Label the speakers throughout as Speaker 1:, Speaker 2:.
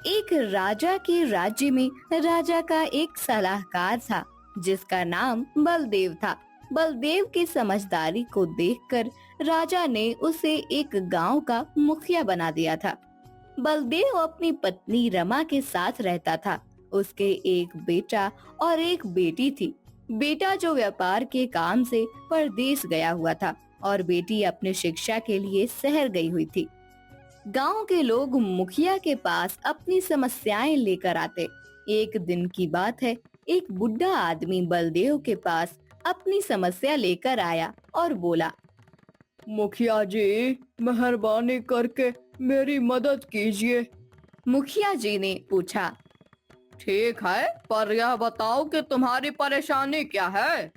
Speaker 1: एक राजा के राज्य में राजा का एक सलाहकार था जिसका नाम बलदेव था। बलदेव की समझदारी को देखकर राजा ने उसे एक गांव का मुखिया बना दिया था। बलदेव अपनी पत्नी रमा के साथ रहता था। उसके एक बेटा और एक बेटी थी। बेटा जो व्यापार के काम से परदेश गया हुआ था और बेटी अपने शिक्षा के लिए शहर गई हुई थी। गांव के लोग मुखिया के पास अपनी समस्याएं लेकर आते। एक दिन की बात है, एक बुढ़ा आदमी बलदेव के पास अपनी समस्या लेकर आया और बोला।
Speaker 2: मुखिया जी, मेहरबानी करके मेरी मदद कीजिए।
Speaker 1: मुखिया जी ने पूछा।
Speaker 2: ठीक है, पर यह बताओ कि तुम्हारी परेशानी क्या है।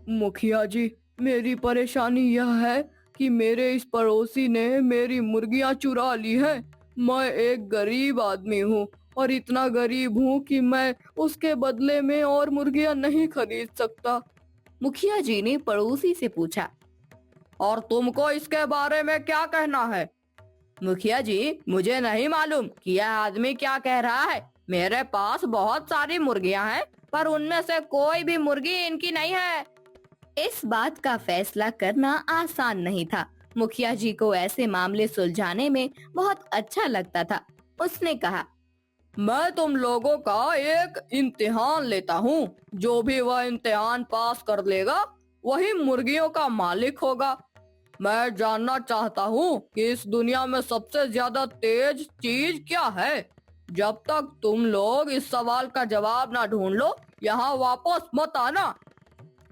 Speaker 2: मुखिया जी, मेरी परेशानी यह है कि मेरे इस पड़ोसी ने मेरी मुर्गियां चुरा ली हैं। मैं एक गरीब आदमी हूँ और इतना गरीब हूँ कि मैं उसके बदले में और मुर्गियां नहीं खरीद सकता।
Speaker 1: मुखिया जी ने पड़ोसी से पूछा।
Speaker 2: और तुमको इसके बारे में क्या कहना है। मुखिया जी, मुझे नहीं मालूम कि यह आदमी क्या कह रहा है। मेरे पास बहुत सारी मुर्गियां हैं, पर उनमें से कोई भी मुर्गी इनकी नहीं है।
Speaker 1: इस बात का फैसला करना आसान नहीं था। मुखिया जी को ऐसे मामले सुलझाने में बहुत अच्छा लगता था। उसने कहा,
Speaker 2: मैं तुम लोगों का एक इम्तिहान लेता हूँ। जो भी वह इम्तिहान पास कर लेगा वही मुर्गियों का मालिक होगा। मैं जानना चाहता हूँ कि इस दुनिया में सबसे ज्यादा तेज चीज क्या है। जब तक तुम लोग इस सवाल का जवाब ना ढूंढ लो, यहाँ वापस मत आना।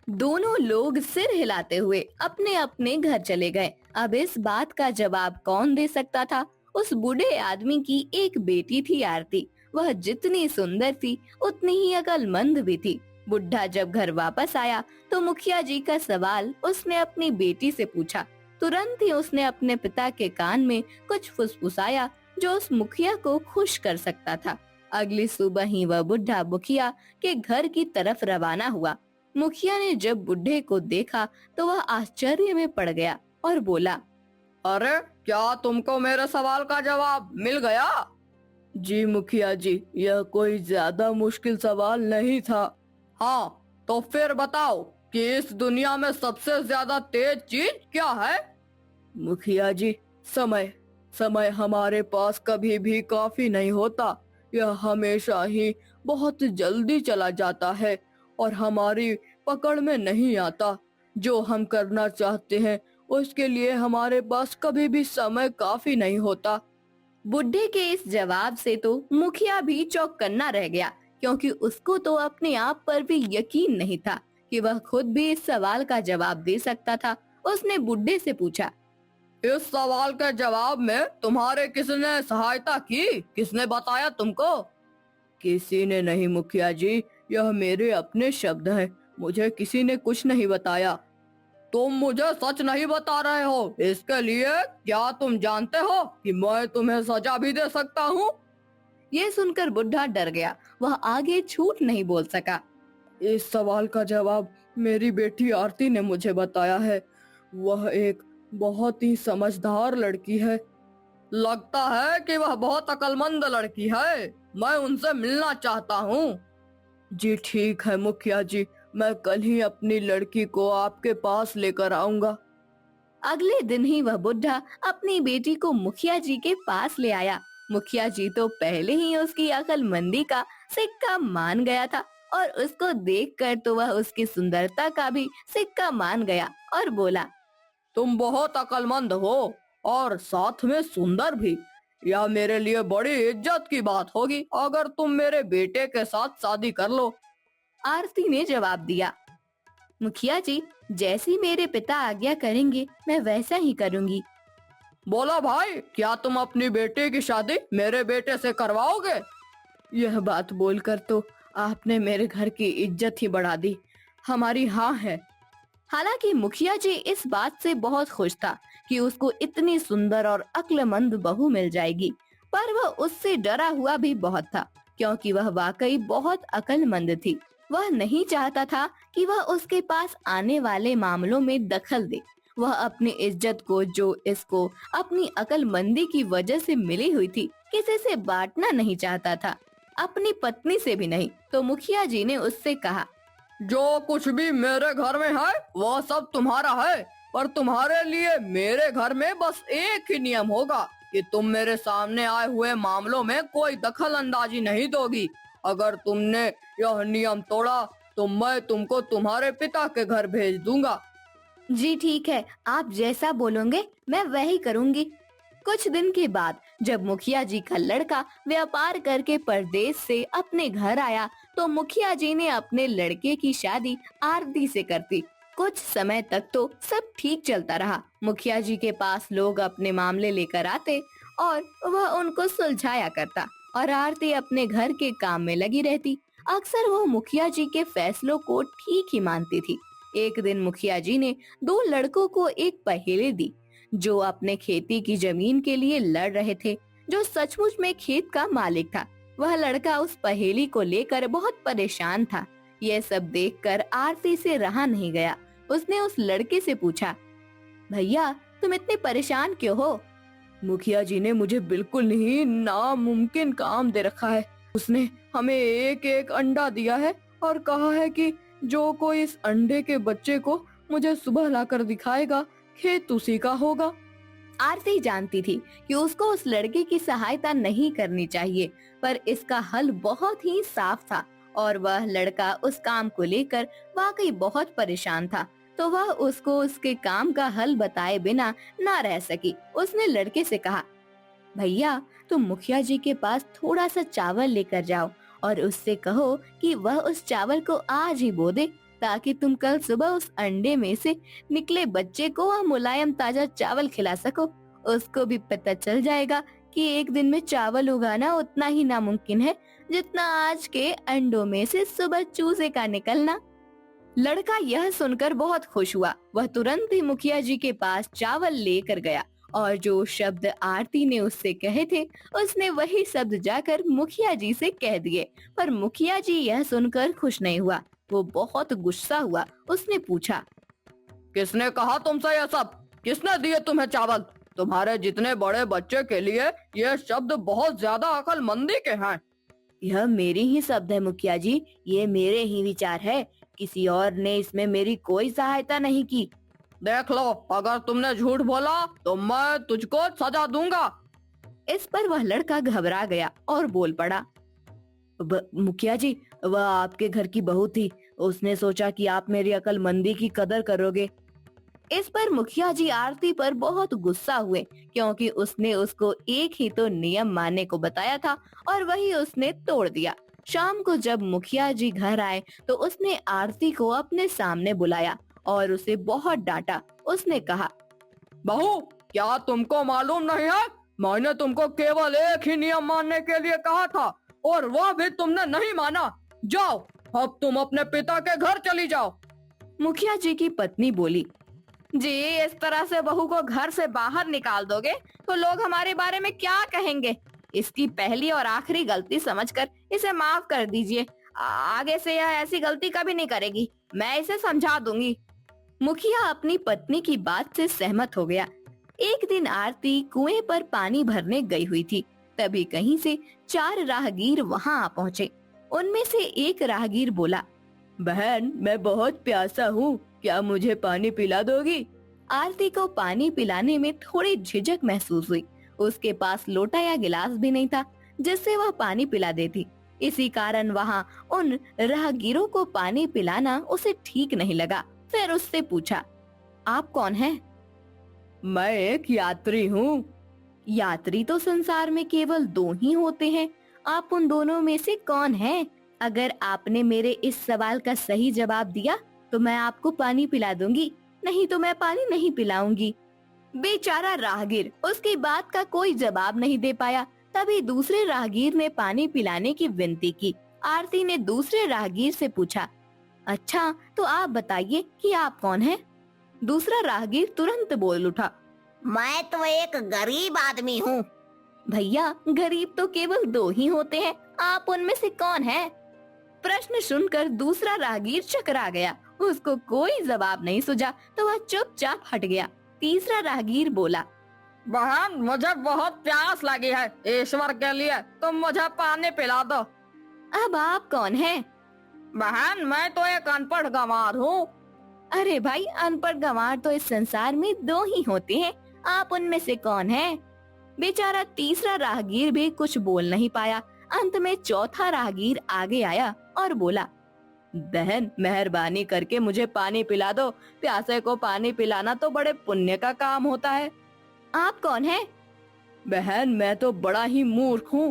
Speaker 1: दोनों लोग सिर हिलाते हुए अपने अपने घर चले गए। अब इस बात का जवाब कौन दे सकता था। उस बूढ़े आदमी की एक बेटी थी आरती। वह जितनी सुंदर थी उतनी ही अक्लमंद भी थी। बुढ़ा जब घर वापस आया तो मुखिया जी का सवाल उसने अपनी बेटी से पूछा। तुरंत ही उसने अपने पिता के कान में कुछ फुसफुसाया जो उस मुखिया को खुश कर सकता था। अगली सुबह ही वह बुढ़ा मुखिया के घर की तरफ रवाना हुआ। मुखिया ने जब बुढ़े को देखा तो वह आश्चर्य में पड़ गया और बोला।
Speaker 2: अरे, क्या तुमको मेरे सवाल का जवाब मिल गया। जी मुखिया जी, यह कोई ज्यादा मुश्किल सवाल नहीं था। हाँ, तो फिर बताओ कि इस दुनिया में सबसे ज्यादा तेज चीज क्या है। मुखिया जी, समय। समय हमारे पास कभी भी काफी नहीं होता। यह हमेशा ही बहुत जल्दी चला जाता है और हमारी पकड़ में नहीं आता। जो हम करना चाहते हैं उसके लिए हमारे पास कभी भी समय काफी नहीं होता।
Speaker 1: बुढ़े के इस जवाब से तो मुखिया भी चौंकन्ना रह गया, क्योंकि उसको तो अपने आप पर भी यकीन नहीं था कि वह खुद भी इस सवाल का जवाब दे सकता था। उसने बुढ़े से पूछा।
Speaker 2: इस सवाल के जवाब में तुम्हारे किसने सहायता की। किसने बताया तुमको। किसी ने नहीं मुखिया जी, यह मेरे अपने शब्द हैं। मुझे किसी ने कुछ नहीं बताया। तुम मुझे सच नहीं बता रहे हो। इसके लिए क्या तुम जानते हो कि मैं तुम्हें सजा भी दे सकता हूँ।
Speaker 1: ये सुनकर बुढ़ा डर गया। वह आगे झूठ नहीं बोल सका।
Speaker 2: इस सवाल का जवाब मेरी बेटी आरती ने मुझे बताया है। वह एक बहुत ही समझदार लड़की है। लगता है कि वह बहुत अक्लमंद लड़की है। मैं उनसे मिलना चाहता हूँ। जी ठीक है मुखिया जी, मैं कल ही अपनी लड़की को आपके पास लेकर आऊंगा।
Speaker 1: अगले दिन ही वह बुढ़ा अपनी बेटी को मुखिया जी के पास ले आया। मुखिया जी तो पहले ही उसकी अक्लमंदी का सिक्का मान गया था और उसको देखकर तो वह उसकी सुंदरता का भी सिक्का मान गया और बोला।
Speaker 2: तुम बहुत अक्लमंद हो और साथ में सुंदर भी। यह मेरे लिए बड़ी इज्जत की बात होगी अगर तुम मेरे बेटे के साथ शादी कर लो।
Speaker 1: आरती ने जवाब दिया। मुखिया जी, जैसी मेरे पिता आज्ञा करेंगे मैं वैसा ही करूंगी।
Speaker 2: बोला भाई, क्या तुम अपनी बेटी की शादी मेरे बेटे से करवाओगे। यह बात बोलकर तो आपने मेरे घर की इज्जत ही बढ़ा दी। हमारी हाँ है।
Speaker 1: हालांकि मुखिया जी इस बात से बहुत खुश था कि उसको इतनी सुंदर और अक्लमंद बहू मिल जाएगी, पर वह उससे डरा हुआ भी बहुत था, क्योंकि वह वाकई बहुत अक्लमंद थी। वह नहीं चाहता था कि वह उसके पास आने वाले मामलों में दखल दे। वह अपनी इज्जत को, जो इसको अपनी अक्लमंदी की वजह से मिली हुई थी, किसी से बांटना नहीं चाहता था, अपनी पत्नी से भी नहीं। तो मुखिया जी ने उससे कहा,
Speaker 2: जो कुछ भी मेरे घर में है वो सब तुम्हारा है, पर तुम्हारे लिए मेरे घर में बस एक ही नियम होगा कि तुम मेरे सामने आए हुए मामलों में कोई दखल अंदाजी नहीं दोगी। अगर तुमने यह नियम तोड़ा तो मैं तुमको तुम्हारे पिता के घर भेज दूंगा।
Speaker 1: जी ठीक है, आप जैसा बोलोगे मैं वही करूंगी। कुछ दिन के बाद जब मुखिया जी का लड़का व्यापार करके परदेश से अपने घर आया, तो मुखिया जी ने अपने लड़के की शादी आरती से कर दी। कुछ समय तक तो सब ठीक चलता रहा। मुखिया जी के पास लोग अपने मामले लेकर आते और वह उनको सुलझाया करता, और आरती अपने घर के काम में लगी रहती। अक्सर वो मुखिया जी के फैसलों को ठीक ही मानती थी। एक दिन मुखिया जी ने दो लड़कों को एक पहेली दी, जो अपने खेती की जमीन के लिए लड़ रहे थे, जो सचमुच में खेत का मालिक था। वह लड़का उस पहेली को लेकर बहुत परेशान था। यह सब देखकर आरती से रहा नहीं गया। उसने उस लड़के से पूछा, भैया तुम इतने परेशान क्यों हो? मुखिया जी ने मुझे बिल्कुल ही नामुमकिन काम दे रखा है। उसने हमें एक एक अंडा दिया है और कहा है कि जो कोई इस अंडे के बच्चे को मुझे सुबह लाकर दिखाएगा, खेत उसी का होगा। आरती जानती थी कि उसको उस लड़के की सहायता नहीं करनी चाहिए, पर इसका हल बहुत ही साफ था और वह लड़का उस काम को लेकर वाकई बहुत परेशान था। तो वह उसको उसके काम का हल बताए बिना ना रह सकी। उसने लड़के से कहा, भैया तुम मुखिया जी के पास थोड़ा सा चावल लेकर जाओ और उससे कहो कि वह उस चावल को आज ही बो दे, ताकि तुम कल सुबह उस अंडे में से निकले बच्चे को वह मुलायम ताजा चावल खिला सको। उसको भी पता चल जाएगा कि एक दिन में चावल उगाना उतना ही नामुमकिन है जितना आज के अंडों में से सुबह चूजे का निकलना। लड़का यह सुनकर बहुत खुश हुआ। वह तुरंत ही मुखिया जी के पास चावल लेकर गया और जो शब्द आरती ने उससे कहे थे, उसने वही शब्द जाकर मुखिया जी से कह दिए। पर मुखिया जी यह सुनकर खुश नहीं हुआ। वो बहुत गुस्सा हुआ। उसने पूछा,
Speaker 2: किसने कहा तुमसे यह सब? किसने दिए तुम्हें चावल? तुम्हारे जितने बड़े बच्चे के लिए ये शब्द बहुत ज्यादा अक्लमंदी के हैं।
Speaker 1: यह मेरी ही शब्द है मुखिया जी, ये मेरे ही विचार है। किसी और ने इसमें मेरी कोई सहायता नहीं की।
Speaker 2: देख लो, अगर तुमने झूठ बोला तो मैं तुझको सजा दूंगा।
Speaker 1: इस पर वह लड़का घबरा गया और बोल पड़ा, मुखिया जी, वह आपके घर की बहू थी। उसने सोचा कि आप मेरी अक्लमंदी की कदर करोगे। इस पर मुखिया जी आरती पर बहुत गुस्सा हुए, क्योंकि उसने उसको एक ही तो नियम मानने को बताया था और वही उसने तोड़ दिया। शाम को जब मुखिया जी घर आए तो उसने आरती को अपने सामने बुलाया और उसे बहुत डांटा। उसने कहा,
Speaker 2: बहू, क्या तुमको मालूम नहीं है? मैंने तुमको केवल एक ही नियम मानने के लिए कहा था और वह भी तुमने नहीं माना। जाओ, अब तुम अपने पिता के घर चली जाओ।
Speaker 1: मुखिया जी की पत्नी बोली, जी इस तरह से बहू को घर से बाहर निकाल दोगे तो लोग हमारे बारे में क्या कहेंगे? इसकी पहली और आखिरी गलती समझकर इसे माफ कर दीजिए। आगे से यह ऐसी गलती कभी नहीं करेगी। मैं इसे समझा दूंगी। मुखिया अपनी पत्नी की बात से सहमत हो गया। एक दिन आरती कुएं पर पानी भरने गई हुई थी। तभी कहीं से 4 राहगीर वहां आ पहुँचे। उनमें से एक राहगीर बोला, बहन मैं बहुत प्यासा हूँ, क्या मुझे पानी पिला दोगी? आरती को पानी पिलाने में थोड़ी झिझक महसूस हुई। उसके पास लोटा या गिलास भी नहीं था जिससे वह पानी पिला देती। इसी कारण वहाँ उन राहगीरों को पानी पिलाना उसे ठीक नहीं लगा। फिर उससे पूछा, आप कौन हैं? मैं एक यात्री हूँ। यात्री तो संसार में केवल 2 ही होते हैं। आप उन दोनों में से कौन हैं? अगर आपने मेरे इस सवाल का सही जवाब दिया तो मैं आपको पानी पिला दूंगी, नहीं तो मैं पानी नहीं पिलाऊंगी। बेचारा राहगीर उसकी बात का कोई जवाब नहीं दे पाया। तभी दूसरे राहगीर ने पानी पिलाने की विनती की। आरती ने दूसरे राहगीर से पूछा, अच्छा तो आप बताइए कि आप कौन हैं? दूसरा राहगीर तुरंत बोल उठा,
Speaker 3: मैं तो एक गरीब आदमी हूँ।
Speaker 1: भैया गरीब तो केवल 2 ही होते हैं, आप उनमें से कौन हैं? प्रश्न सुनकर दूसरा राहगीर चकरा गया उसको कोई जवाब नहीं सूझा तो वह चुपचाप हट गया। तीसरा राहगीर बोला,
Speaker 2: बहन मुझे बहुत प्यास लगी है, ईश्वर के लिए तुम मुझे पानी पिला दो।
Speaker 1: अब आप कौन हैं?
Speaker 2: बहन मैं तो एक अनपढ़ गंवार हूँ।
Speaker 1: अरे भाई, अनपढ़ गंवार तो इस संसार में दो ही होते हैं, आप उनमें से कौन हैं? बेचारा तीसरा राहगीर भी कुछ बोल नहीं पाया। अंत में चौथा राहगीर आगे आया और बोला, बहन मेहरबानी करके मुझे पानी पिला दो, प्यासे को पानी पिलाना तो बड़े पुण्य का काम होता है। आप कौन हैं?
Speaker 2: बहन मैं तो बड़ा ही मूर्ख हूँ।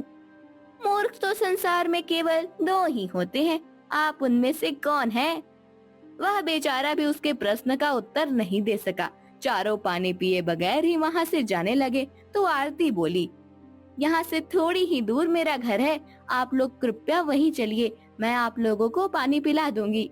Speaker 1: मूर्ख तो संसार में केवल दो ही होते हैं, आप उनमें से कौन हैं? वह बेचारा भी उसके प्रश्न का उत्तर नहीं दे सका। चारों पानी पिए बगैर ही वहाँ से जाने लगे तो आरती बोली, यहाँ से थोड़ी ही दूर मेरा घर है, आप लोग कृपया वहीं चलिए, मैं आप लोगों को पानी पिला दूंगी।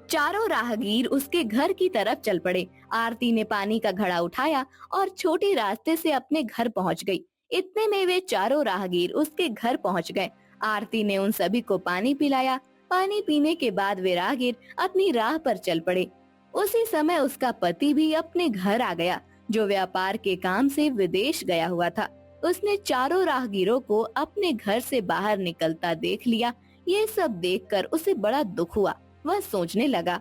Speaker 1: चारों राहगीर उसके घर की तरफ चल पड़े। आरती ने पानी का घड़ा उठाया और छोटे रास्ते से अपने घर पहुंच गई। इतने में वे चारों राहगीर उसके घर पहुंच गए। आरती ने उन सभी को पानी पिलाया। पानी पीने के बाद वे राहगीर अपनी राह पर चल पड़े। उसी समय उसका पति भी अपने घर आ गया, जो व्यापार के काम से विदेश गया हुआ था। उसने चारों राहगीरों को अपने घर से बाहर निकलता देख लिया। ये सब देखकर उसे बड़ा दुख हुआ। वह सोचने लगा,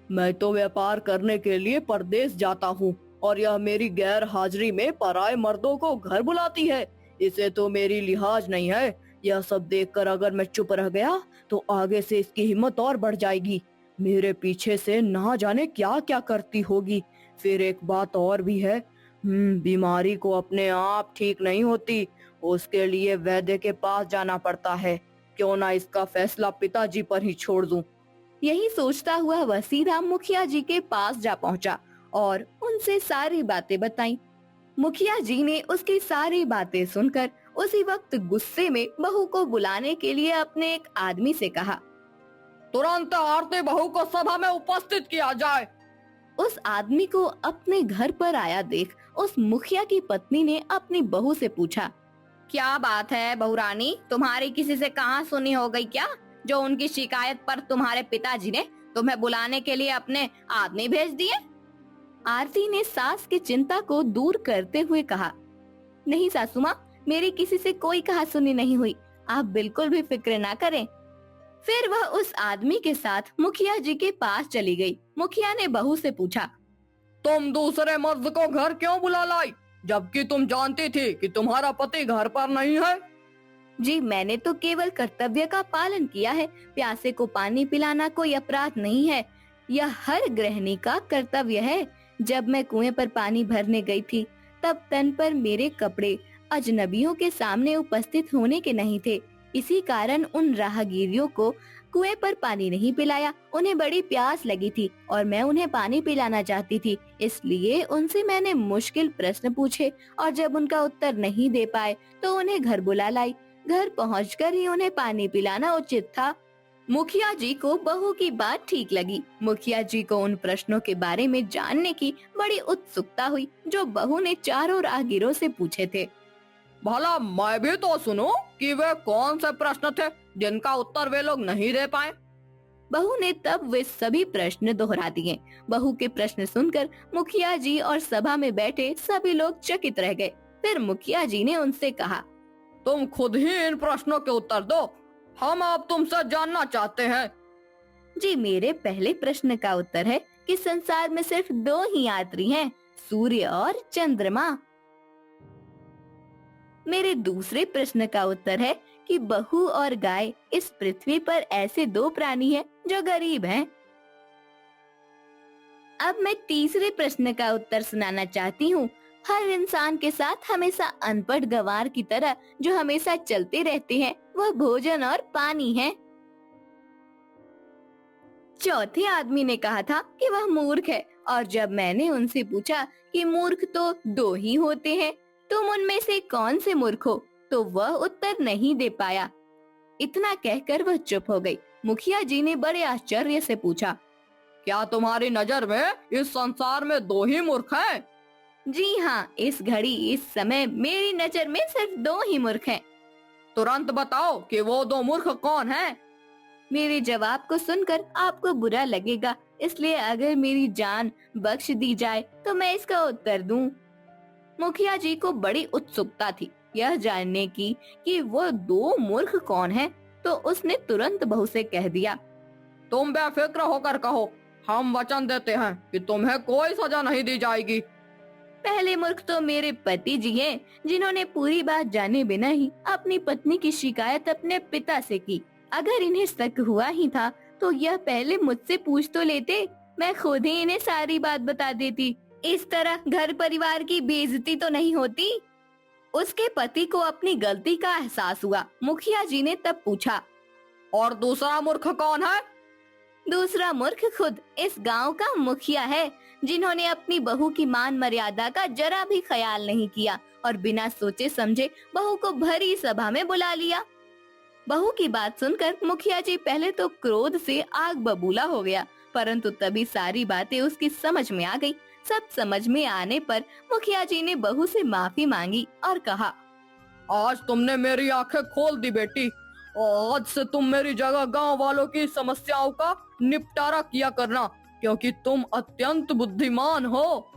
Speaker 2: मैं तो व्यापार करने के लिए परदेश जाता हूँ और यह मेरी गैर हाजिरी में पराये मर्दों को घर बुलाती है। इसे तो मेरी लिहाज नहीं है। यह सब देखकर अगर मैं चुप रह गया तो आगे से इसकी हिम्मत और बढ़ जाएगी। मेरे पीछे से ना जाने क्या क्या करती होगी। फिर एक बात और भी है, बीमारी को अपने आप ठीक नहीं होती, उसके लिए वैद्य के पास जाना पड़ता है। क्यों ना इसका फैसला पिताजी पर ही छोड़ दूं।
Speaker 1: यही सोचता हुआ वह सीधा मुखिया जी के पास जा पहुंचा और उनसे सारी बातें बताईं। मुखिया जी ने उसकी सारी बातें सुनकर उसी वक्त गुस्से में बहू को बुलाने के लिए अपने एक आदमी से कहा,
Speaker 2: तुरंत आरती बहू को सभा में उपस्थित किया जाए।
Speaker 1: उस आदमी को अपने घर पर आया देख उस मुखिया की पत्नी ने अपनी बहू से पूछा, क्या बात है बहू रानी, तुम्हारी किसी से कहाँ सुनी हो गई क्या, जो उनकी शिकायत पर तुम्हारे पिताजी ने तुम्हें बुलाने के लिए अपने आदमी भेज दिए? आरती ने सास की चिंता को दूर करते हुए कहा, नहीं सासू माँ, मेरी किसी से कोई कहा सुनी नहीं हुई, आप बिल्कुल भी फिक्र ना करें। फिर वह उस आदमी के साथ मुखिया जी के पास चली गई। मुखिया ने बहू से पूछा,
Speaker 2: तुम दूसरे मर्द को घर क्यों बुला लाई, जबकि तुम जानती थी कि तुम्हारा पति घर पर नहीं है?
Speaker 1: जी मैंने तो केवल कर्तव्य का पालन किया है, प्यासे को पानी पिलाना कोई अपराध नहीं है, यह हर गृहिणी का कर्तव्य है। जब मैं कुएं पर पानी भरने गई थी तब तन पर मेरे कपड़े अजनबियों के सामने उपस्थित होने के नहीं थे, इसी कारण उन राहगीरियों को कुएं पर पानी नहीं पिलाया। उन्हें बड़ी प्यास लगी थी और मैं उन्हें पानी पिलाना चाहती थी, इसलिए उनसे मैंने मुश्किल प्रश्न पूछे और जब उनका उत्तर नहीं दे पाए तो उन्हें घर बुला लाई। घर पहुंचकर ही उन्हें पानी पिलाना उचित था। मुखिया जी को बहू की बात ठीक लगी। मुखिया जी को उन प्रश्नों के बारे में जानने की बड़ी उत्सुकता हुई जो बहू ने चारों राहगीरों से पूछे थे।
Speaker 2: भला मैं भी तो सुनूं कि वे कौन से प्रश्न थे जिनका उत्तर वे लोग नहीं दे पाए।
Speaker 1: बहू ने तब वे सभी प्रश्न दोहरा दिए। बहू के प्रश्न सुनकर मुखिया जी और सभा में बैठे सभी लोग चकित रह गए। फिर मुखिया जी ने उनसे कहा,
Speaker 2: तुम खुद ही इन प्रश्नों के उत्तर दो, हम अब तुमसे जानना चाहते हैं।
Speaker 1: जी मेरे पहले प्रश्न का उत्तर है कि संसार में सिर्फ दो ही यात्री हैं, सूर्य और चंद्रमा। मेरे दूसरे प्रश्न का उत्तर है कि बहू और गाय इस पृथ्वी पर ऐसे दो प्राणी हैं जो गरीब हैं। अब मैं तीसरे प्रश्न का उत्तर सुनाना चाहती हूँ। हर इंसान के साथ हमेशा अनपढ़ गंवार की तरह जो हमेशा चलते रहते हैं वह भोजन और पानी है। चौथे आदमी ने कहा था कि वह मूर्ख है और जब मैंने उनसे पूछा कि मूर्ख तो दो ही होते हैं, तुम उनमें से कौन से मूर्ख हो, तो वह उत्तर नहीं दे पाया। इतना कहकर वह चुप हो गई। मुखिया जी ने बड़े आश्चर्य से पूछा,
Speaker 2: क्या तुम्हारी नजर में इस संसार में दो ही मूर्ख हैं?
Speaker 1: जी हाँ, इस घड़ी इस समय मेरी नजर में सिर्फ दो ही मूर्ख हैं।
Speaker 2: तुरंत बताओ कि वो दो मूर्ख कौन हैं?
Speaker 1: मेरे जवाब को सुनकर आपको बुरा लगेगा, इसलिए अगर मेरी जान बख्श दी जाए तो मैं इसका उत्तर दूं। मुखिया जी को बड़ी उत्सुकता थी यह जानने की कि वो दो मूर्ख कौन हैं, तो उसने तुरंत बहू से कह दिया,
Speaker 2: तुम बेफिक्र होकर कहो, हम वचन देते हैं कि तुम्हें कोई सजा नहीं दी जाएगी।
Speaker 1: पहले मूर्ख तो मेरे पति जी हैं, जिन्होंने पूरी बात जाने बिना ही अपनी पत्नी की शिकायत अपने पिता से की। अगर इन्हें शक हुआ ही था तो यह पहले मुझसे पूछ तो लेते, मैं खुद ही इन्हें सारी बात बता देती। इस तरह घर परिवार की बेइज्जती तो नहीं होती। उसके पति को अपनी गलती का एहसास हुआ। मुखिया जी ने तब पूछा,
Speaker 2: और दूसरा मूर्ख कौन है?
Speaker 1: दूसरा मूर्ख खुद इस गांव का मुखिया है, जिन्होंने अपनी बहू की मान मर्यादा का जरा भी ख्याल नहीं किया और बिना सोचे समझे बहू को भरी सभा में बुला लिया। बहू की बात सुनकर मुखिया जी पहले तो क्रोध से आग बबूला हो गया, परंतु तभी सारी बातें उसकी समझ में आ गई। सब समझ में आने पर मुखिया जी ने बहू से माफी मांगी और कहा,
Speaker 2: आज तुमने मेरी आंखें खोल दी बेटी। आज से तुम मेरी जगह गांव वालों की समस्याओं का निपटारा किया करना, क्योंकि तुम अत्यंत बुद्धिमान हो।